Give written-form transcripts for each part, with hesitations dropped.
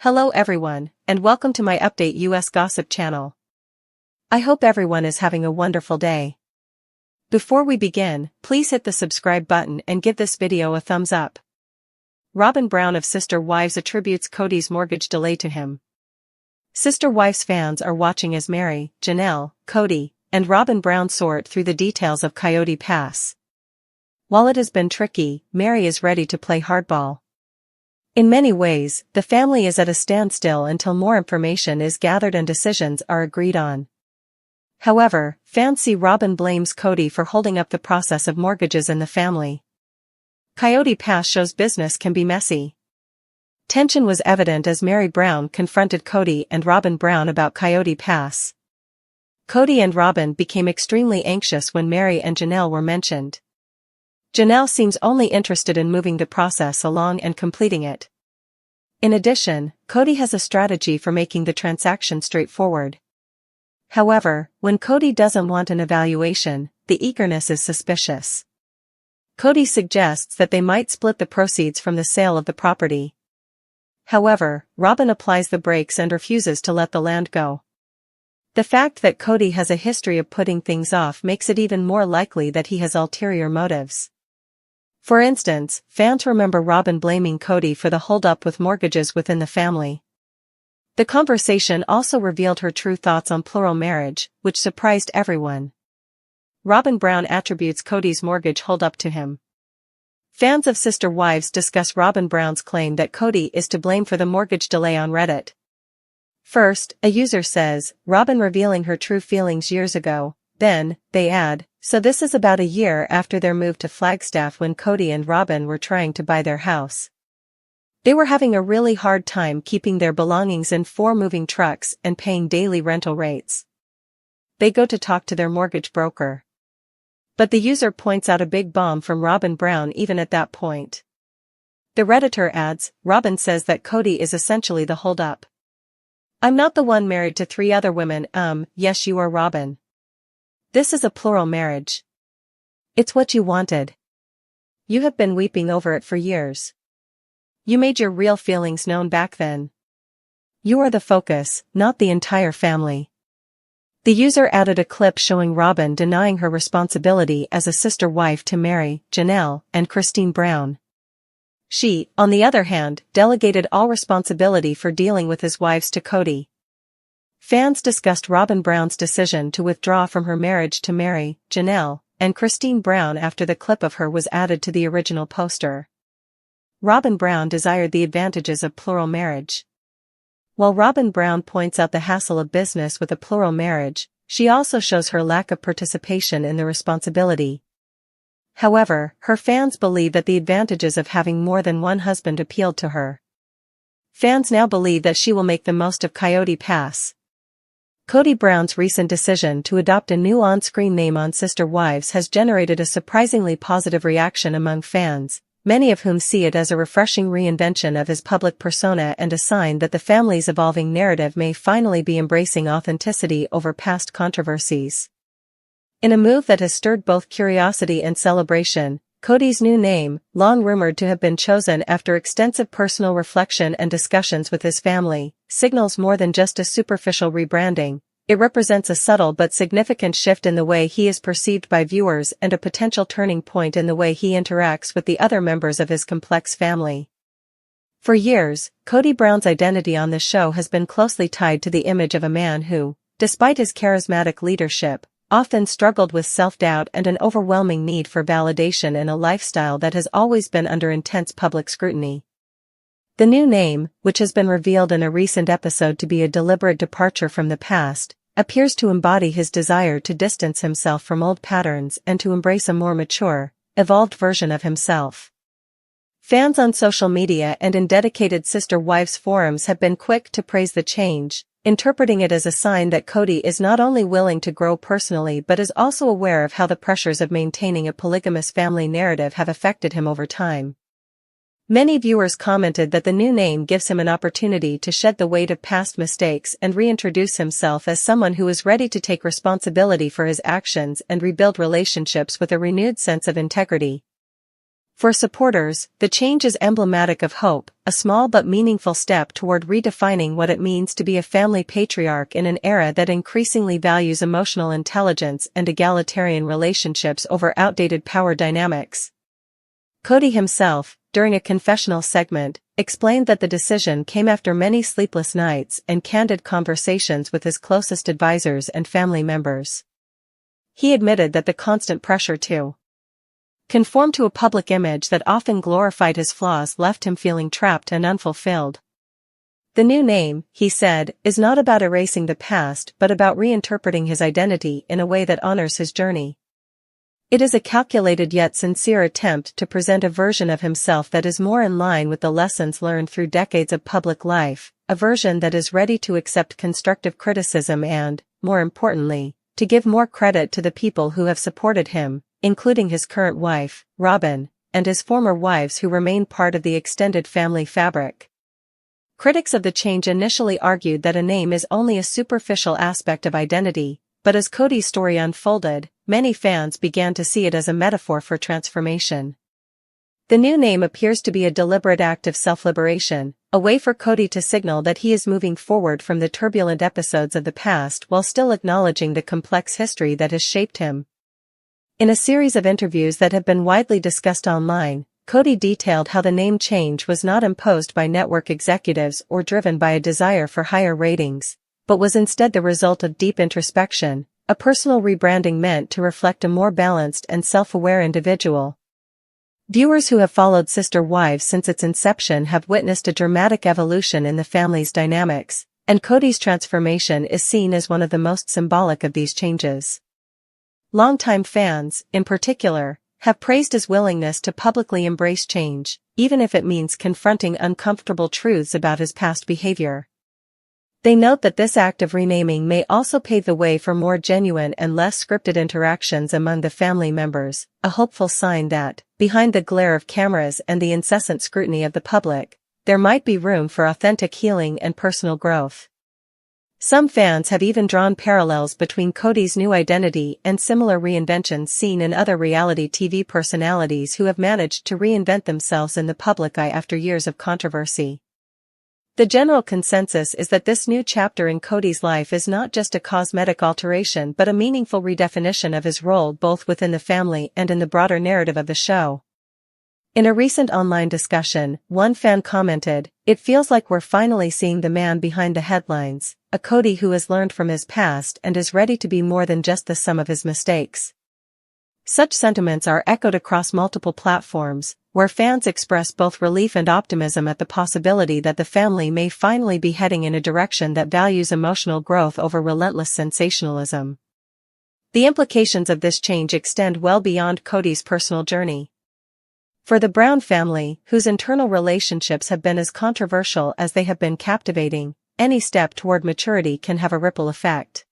Hello everyone, and welcome to my Update US Gossip channel. I hope everyone is having a wonderful day. Before we begin, please hit the subscribe button and give this video a thumbs up. Robyn Brown of Sister Wives attributes Kody's mortgage delay to him. Sister Wives fans are watching as Mary, Janelle, Kody, and Robyn Brown sort through the details of Coyote Pass. While it has been tricky, Mary is ready to play hardball. In many ways, the family is at a standstill until more information is gathered and decisions are agreed on. However, fans see Robyn blames Kody for holding up the process of mortgages in the family. Coyote Pass shows business can be messy. Tension was evident as Mary Brown confronted Kody and Robyn Brown about Coyote Pass. Kody and Robyn became extremely anxious when Mary and Janelle were mentioned. Janelle seems only interested in moving the process along and completing it. In addition, Kody has a strategy for making the transaction straightforward. However, when Kody doesn't want an evaluation, the eagerness is suspicious. Kody suggests that they might split the proceeds from the sale of the property. However, Robyn applies the brakes and refuses to let the land go. The fact that Kody has a history of putting things off makes it even more likely that he has ulterior motives. For instance, fans remember Robyn blaming Kody for the hold-up with mortgages within the family. The conversation also revealed her true thoughts on plural marriage, which surprised everyone. Robyn Brown attributes Kody's mortgage hold-up to him. Fans of Sister Wives discuss Robyn Brown's claim that Kody is to blame for the mortgage delay on Reddit. First, a user says, Robyn revealing her true feelings years ago. Then, they add, so this is about a year after their move to Flagstaff when Kody and Robyn were trying to buy their house. They were having a really hard time keeping their belongings in 4 moving trucks and paying daily rental rates. They go to talk to their mortgage broker. But the user points out a big bomb from Robyn Brown even at that point. The Redditor adds, Robyn says that Kody is essentially the hold-up. I'm not the one married to 3 other women, yes you are Robyn. This is a plural marriage. It's what you wanted. You have been weeping over it for years. You made your real feelings known back then. You are the focus, not the entire family. The user added a clip showing Robyn denying her responsibility as a sister wife to Mary, Janelle, and Christine Brown. She, on the other hand, delegated all responsibility for dealing with his wives to Kody. Fans discussed Robyn Brown's decision to withdraw from her marriage to Mary, Janelle, and Christine Brown after the clip of her was added to the original poster. Robyn Brown desired the advantages of plural marriage. While Robyn Brown points out the hassle of business with a plural marriage, she also shows her lack of participation in the responsibility. However, her fans believe that the advantages of having more than one husband appealed to her. Fans now believe that she will make the most of Coyote Pass. Kody Brown's recent decision to adopt a new on-screen name on Sister Wives has generated a surprisingly positive reaction among fans, many of whom see it as a refreshing reinvention of his public persona and a sign that the family's evolving narrative may finally be embracing authenticity over past controversies. In a move that has stirred both curiosity and celebration, Kody's new name, long rumored to have been chosen after extensive personal reflection and discussions with his family, signals more than just a superficial rebranding. It represents a subtle but significant shift in the way he is perceived by viewers and a potential turning point in the way he interacts with the other members of his complex family. For years, Kody Brown's identity on the show has been closely tied to the image of a man who, despite his charismatic leadership, often struggled with self-doubt and an overwhelming need for validation in a lifestyle that has always been under intense public scrutiny. The new name, which has been revealed in a recent episode to be a deliberate departure from the past, appears to embody his desire to distance himself from old patterns and to embrace a more mature, evolved version of himself. Fans on social media and in dedicated Sister Wives forums have been quick to praise the change, interpreting it as a sign that Kody is not only willing to grow personally but is also aware of how the pressures of maintaining a polygamous family narrative have affected him over time. Many viewers commented that the new name gives him an opportunity to shed the weight of past mistakes and reintroduce himself as someone who is ready to take responsibility for his actions and rebuild relationships with a renewed sense of integrity. For supporters, the change is emblematic of hope, a small but meaningful step toward redefining what it means to be a family patriarch in an era that increasingly values emotional intelligence and egalitarian relationships over outdated power dynamics. Kody himself, during a confessional segment, explained that the decision came after many sleepless nights and candid conversations with his closest advisors and family members. He admitted that the constant pressure to conform to a public image that often glorified his flaws left him feeling trapped and unfulfilled. The new name, he said, is not about erasing the past but about reinterpreting his identity in a way that honors his journey. It is a calculated yet sincere attempt to present a version of himself that is more in line with the lessons learned through decades of public life, a version that is ready to accept constructive criticism and, more importantly, to give more credit to the people who have supported him, including his current wife, Robyn, and his former wives who remain part of the extended family fabric. Critics of the change initially argued that a name is only a superficial aspect of identity, but as Kody's story unfolded, many fans began to see it as a metaphor for transformation. The new name appears to be a deliberate act of self-liberation, a way for Kody to signal that he is moving forward from the turbulent episodes of the past while still acknowledging the complex history that has shaped him. In a series of interviews that have been widely discussed online, Kody detailed how the name change was not imposed by network executives or driven by a desire for higher ratings, but was instead the result of deep introspection, a personal rebranding meant to reflect a more balanced and self-aware individual. Viewers who have followed Sister Wives since its inception have witnessed a dramatic evolution in the family's dynamics, and Kody's transformation is seen as one of the most symbolic of these changes. Longtime fans, in particular, have praised his willingness to publicly embrace change, even if it means confronting uncomfortable truths about his past behavior. They note that this act of renaming may also pave the way for more genuine and less scripted interactions among the family members, a hopeful sign that, behind the glare of cameras and the incessant scrutiny of the public, there might be room for authentic healing and personal growth. Some fans have even drawn parallels between Kody's new identity and similar reinventions seen in other reality TV personalities who have managed to reinvent themselves in the public eye after years of controversy. The general consensus is that this new chapter in Kody's life is not just a cosmetic alteration but a meaningful redefinition of his role both within the family and in the broader narrative of the show. In a recent online discussion, one fan commented, "It feels like we're finally seeing the man behind the headlines, a Kody who has learned from his past and is ready to be more than just the sum of his mistakes." Such sentiments are echoed across multiple platforms, where fans express both relief and optimism at the possibility that the family may finally be heading in a direction that values emotional growth over relentless sensationalism. The implications of this change extend well beyond Kody's personal journey. For the Brown family, whose internal relationships have been as controversial as they have been captivating, any step toward maturity can have a ripple effect.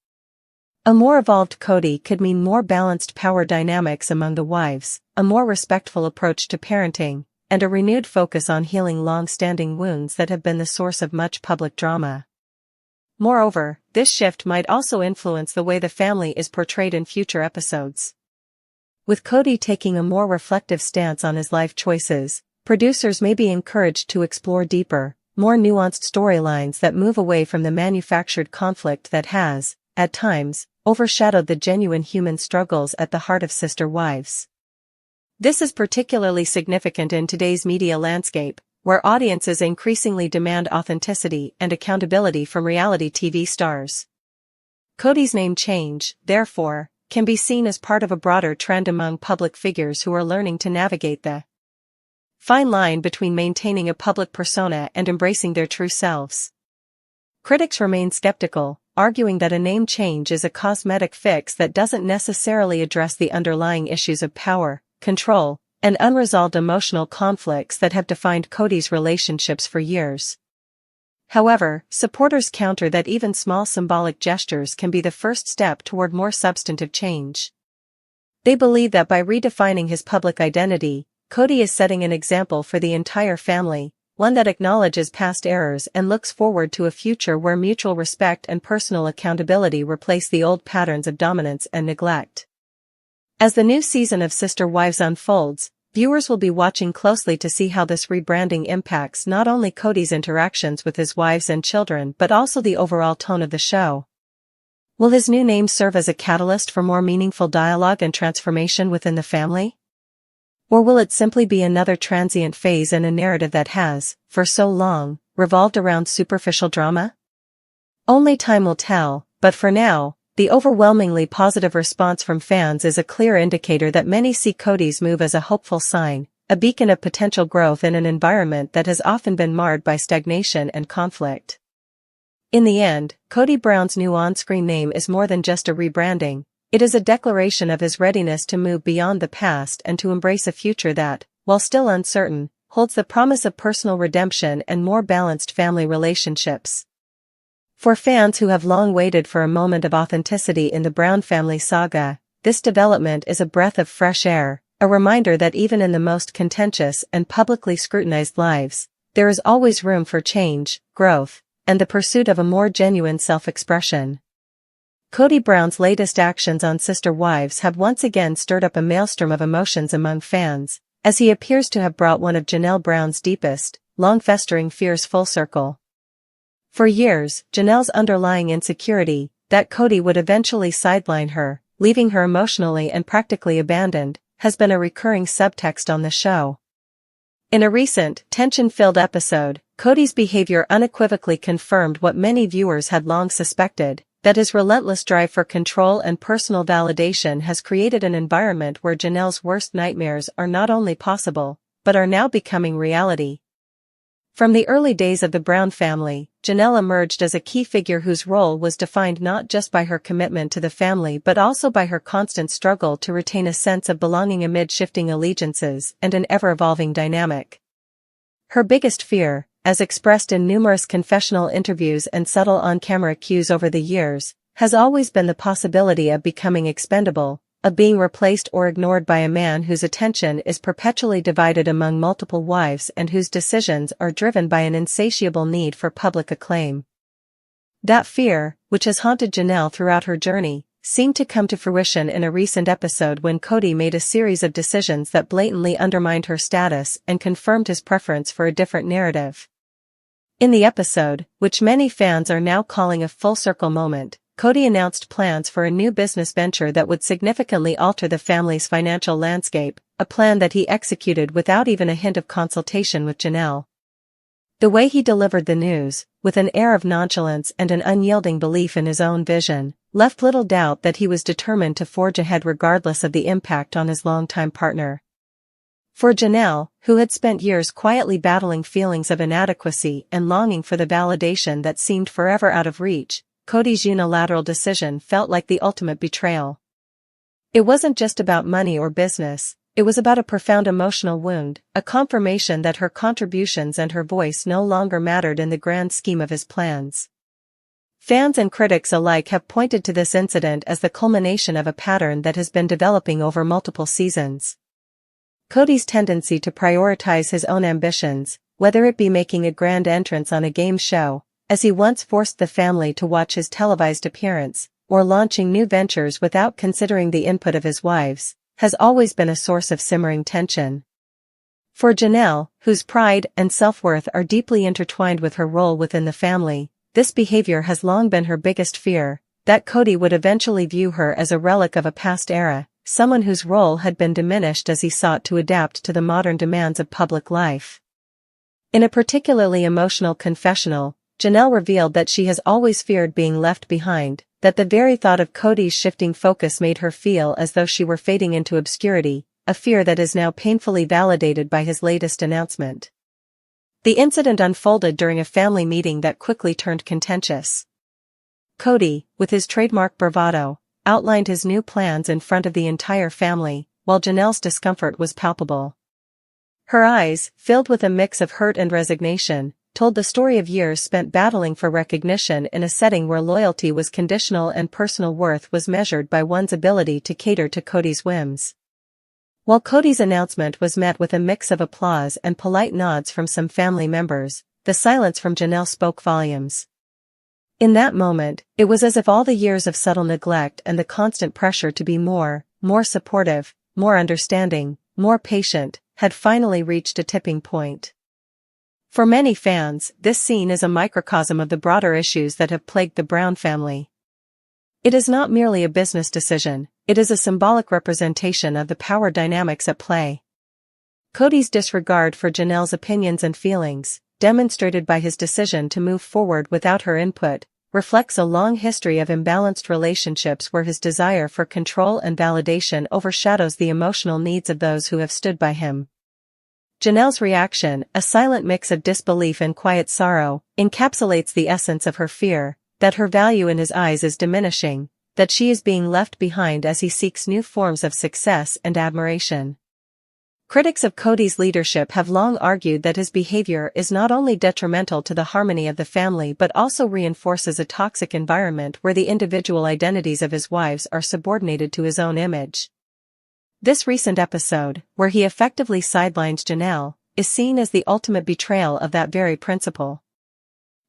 A more evolved Kody could mean more balanced power dynamics among the wives, a more respectful approach to parenting, and a renewed focus on healing long-standing wounds that have been the source of much public drama. Moreover, this shift might also influence the way the family is portrayed in future episodes. With Kody taking a more reflective stance on his life choices, producers may be encouraged to explore deeper, more nuanced storylines that move away from the manufactured conflict that has, at times, overshadowed the genuine human struggles at the heart of Sister Wives. This is particularly significant in today's media landscape, where audiences increasingly demand authenticity and accountability from reality TV stars. Kody's name change, therefore, can be seen as part of a broader trend among public figures who are learning to navigate the fine line between maintaining a public persona and embracing their true selves. Critics remain skeptical, arguing that a name change is a cosmetic fix that doesn't necessarily address the underlying issues of power, control, and unresolved emotional conflicts that have defined Kody's relationships for years. However, supporters counter that even small symbolic gestures can be the first step toward more substantive change. They believe that by redefining his public identity, Kody is setting an example for the entire family, one that acknowledges past errors and looks forward to a future where mutual respect and personal accountability replace the old patterns of dominance and neglect. As the new season of Sister Wives unfolds, Viewers will be watching closely to see how this rebranding impacts not only Kody's interactions with his wives and children but also the overall tone of the show. Will his new name serve as a catalyst for more meaningful dialogue and transformation within the family? Or will it simply be another transient phase in a narrative that has, for so long, revolved around superficial drama? Only time will tell, but for now, the overwhelmingly positive response from fans is a clear indicator that many see Kody's move as a hopeful sign, a beacon of potential growth in an environment that has often been marred by stagnation and conflict. In the end, Kody Brown's new on-screen name is more than just a rebranding. It is a declaration of his readiness to move beyond the past and to embrace a future that, while still uncertain, holds the promise of personal redemption and more balanced family relationships. For fans who have long waited for a moment of authenticity in the Brown family saga, this development is a breath of fresh air, a reminder that even in the most contentious and publicly scrutinized lives, there is always room for change, growth, and the pursuit of a more genuine self-expression. Kody Brown's latest actions on Sister Wives have once again stirred up a maelstrom of emotions among fans, as he appears to have brought one of Janelle Brown's deepest, long-festering fears full circle. For years, Janelle's underlying insecurity, that Kody would eventually sideline her, leaving her emotionally and practically abandoned, has been a recurring subtext on the show. In a recent, tension-filled episode, Kody's behavior unequivocally confirmed what many viewers had long suspected, that his relentless drive for control and personal validation has created an environment where Janelle's worst nightmares are not only possible, but are now becoming reality. From the early days of the Brown family, Janelle emerged as a key figure whose role was defined not just by her commitment to the family but also by her constant struggle to retain a sense of belonging amid shifting allegiances and an ever-evolving dynamic. Her biggest fear, as expressed in numerous confessional interviews and subtle on-camera cues over the years, has always been the possibility of becoming expendable, of being replaced or ignored by a man whose attention is perpetually divided among multiple wives and whose decisions are driven by an insatiable need for public acclaim. That fear, which has haunted Janelle throughout her journey, seemed to come to fruition in a recent episode when Kody made a series of decisions that blatantly undermined her status and confirmed his preference for a different narrative. In the episode, which many fans are now calling a full-circle moment, Kody announced plans for a new business venture that would significantly alter the family's financial landscape, a plan that he executed without even a hint of consultation with Janelle. The way he delivered the news, with an air of nonchalance and an unyielding belief in his own vision, left little doubt that he was determined to forge ahead regardless of the impact on his longtime partner. For Janelle, who had spent years quietly battling feelings of inadequacy and longing for the validation that seemed forever out of reach, Kody's unilateral decision felt like the ultimate betrayal. It wasn't just about money or business, it was about a profound emotional wound, a confirmation that her contributions and her voice no longer mattered in the grand scheme of his plans. Fans and critics alike have pointed to this incident as the culmination of a pattern that has been developing over multiple seasons. Kody's tendency to prioritize his own ambitions, whether it be making a grand entrance on a game show, as he once forced the family to watch his televised appearance, or launching new ventures without considering the input of his wives, has always been a source of simmering tension. For Janelle, whose pride and self-worth are deeply intertwined with her role within the family, this behavior has long been her biggest fear, that Kody would eventually view her as a relic of a past era, someone whose role had been diminished as he sought to adapt to the modern demands of public life. In a particularly emotional confessional, Janelle revealed that she has always feared being left behind, that the very thought of Kody's shifting focus made her feel as though she were fading into obscurity, a fear that is now painfully validated by his latest announcement. The incident unfolded during a family meeting that quickly turned contentious. Kody, with his trademark bravado, outlined his new plans in front of the entire family, while Janelle's discomfort was palpable. Her eyes, filled with a mix of hurt and resignation, told the story of years spent battling for recognition in a setting where loyalty was conditional and personal worth was measured by one's ability to cater to Kody's whims. While Kody's announcement was met with a mix of applause and polite nods from some family members, the silence from Janelle spoke volumes. In that moment, it was as if all the years of subtle neglect and the constant pressure to be more supportive, more understanding, more patient, had finally reached a tipping point. For many fans, this scene is a microcosm of the broader issues that have plagued the Brown family. It is not merely a business decision, it is a symbolic representation of the power dynamics at play. Kody's disregard for Janelle's opinions and feelings, demonstrated by his decision to move forward without her input, reflects a long history of imbalanced relationships where his desire for control and validation overshadows the emotional needs of those who have stood by him. Janelle's reaction, a silent mix of disbelief and quiet sorrow, encapsulates the essence of her fear, that her value in his eyes is diminishing, that she is being left behind as he seeks new forms of success and admiration. Critics of Kody's leadership have long argued that his behavior is not only detrimental to the harmony of the family but also reinforces a toxic environment where the individual identities of his wives are subordinated to his own image. This recent episode, where he effectively sidelines Janelle, is seen as the ultimate betrayal of that very principle.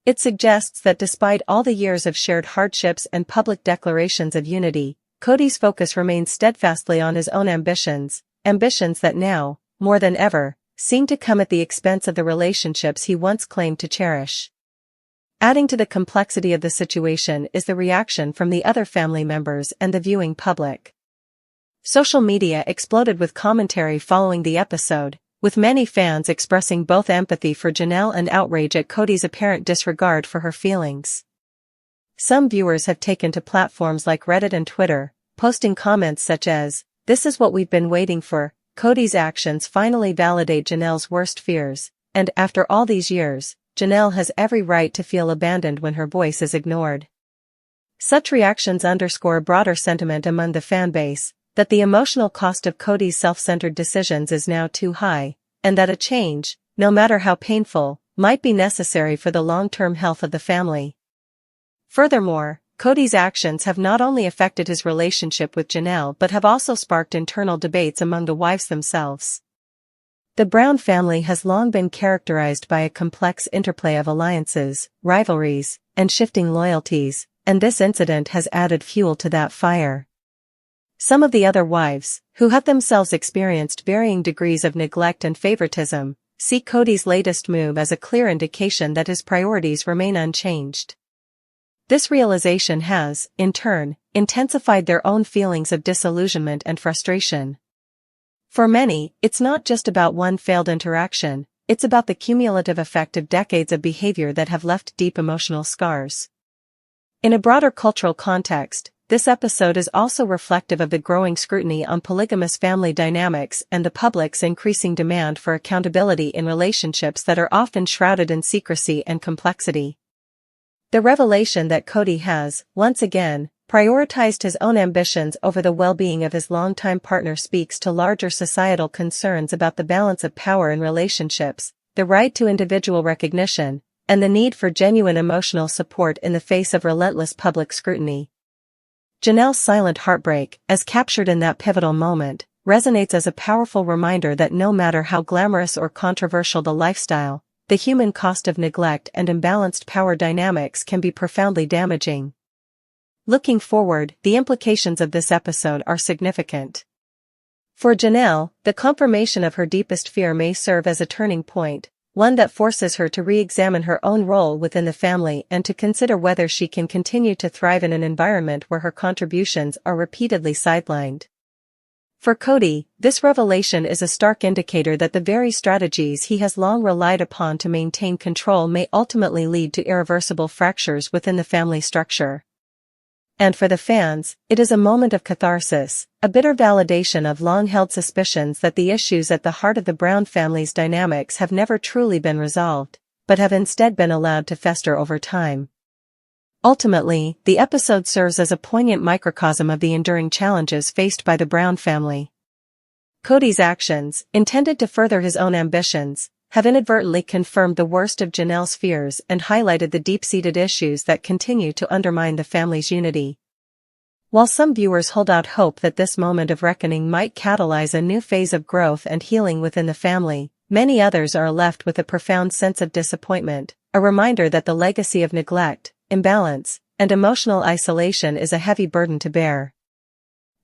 It suggests that despite all the years of shared hardships and public declarations of unity, Kody's focus remains steadfastly on his own ambitions that now, more than ever, seem to come at the expense of the relationships he once claimed to cherish. Adding to the complexity of the situation is the reaction from the other family members and the viewing public. Social media exploded with commentary following the episode, with many fans expressing both empathy for Janelle and outrage at Kody's apparent disregard for her feelings. Some viewers have taken to platforms like Reddit and Twitter, posting comments such as, "This is what we've been waiting for, Kody's actions finally validate Janelle's worst fears, and after all these years, Janelle has every right to feel abandoned when her voice is ignored." Such reactions underscore a broader sentiment among the fanbase, that the emotional cost of Kody's self-centered decisions is now too high, and that a change, no matter how painful, might be necessary for the long-term health of the family. Furthermore, Kody's actions have not only affected his relationship with Janelle but have also sparked internal debates among the wives themselves. The Brown family has long been characterized by a complex interplay of alliances, rivalries, and shifting loyalties, and this incident has added fuel to that fire. Some of the other wives, who have themselves experienced varying degrees of neglect and favoritism, see Kody's latest move as a clear indication that his priorities remain unchanged. This realization has, in turn, intensified their own feelings of disillusionment and frustration. For many, it's not just about one failed interaction, it's about the cumulative effect of decades of behavior that have left deep emotional scars. In a broader cultural context, this episode is also reflective of the growing scrutiny on polygamous family dynamics and the public's increasing demand for accountability in relationships that are often shrouded in secrecy and complexity. The revelation that Kody has, once again, prioritized his own ambitions over the well-being of his longtime partner speaks to larger societal concerns about the balance of power in relationships, the right to individual recognition, and the need for genuine emotional support in the face of relentless public scrutiny. Janelle's silent heartbreak, as captured in that pivotal moment, resonates as a powerful reminder that no matter how glamorous or controversial the lifestyle, the human cost of neglect and imbalanced power dynamics can be profoundly damaging. Looking forward, the implications of this episode are significant. For Janelle, the confirmation of her deepest fear may serve as a turning point, one that forces her to re-examine her own role within the family and to consider whether she can continue to thrive in an environment where her contributions are repeatedly sidelined. For Kody, this revelation is a stark indicator that the very strategies he has long relied upon to maintain control may ultimately lead to irreversible fractures within the family structure. And for the fans, it is a moment of catharsis, a bitter validation of long-held suspicions that the issues at the heart of the Brown family's dynamics have never truly been resolved, but have instead been allowed to fester over time. Ultimately, the episode serves as a poignant microcosm of the enduring challenges faced by the Brown family. Kody's actions, intended to further his own ambitions, have inadvertently confirmed the worst of Janelle's fears and highlighted the deep-seated issues that continue to undermine the family's unity. While some viewers hold out hope that this moment of reckoning might catalyze a new phase of growth and healing within the family, many others are left with a profound sense of disappointment, a reminder that the legacy of neglect, imbalance, and emotional isolation is a heavy burden to bear.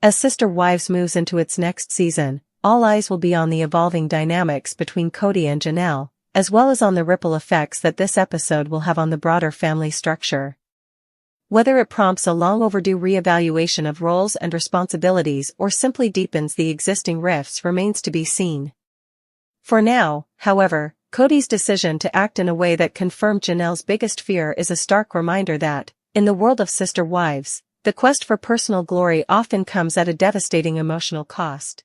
As Sister Wives moves into its next season, all eyes will be on the evolving dynamics between Kody and Janelle, as well as on the ripple effects that this episode will have on the broader family structure. Whether it prompts a long overdue reevaluation of roles and responsibilities or simply deepens the existing rifts remains to be seen. For now, however, Kody's decision to act in a way that confirmed Janelle's biggest fear is a stark reminder that, in the world of sister wives, the quest for personal glory often comes at a devastating emotional cost.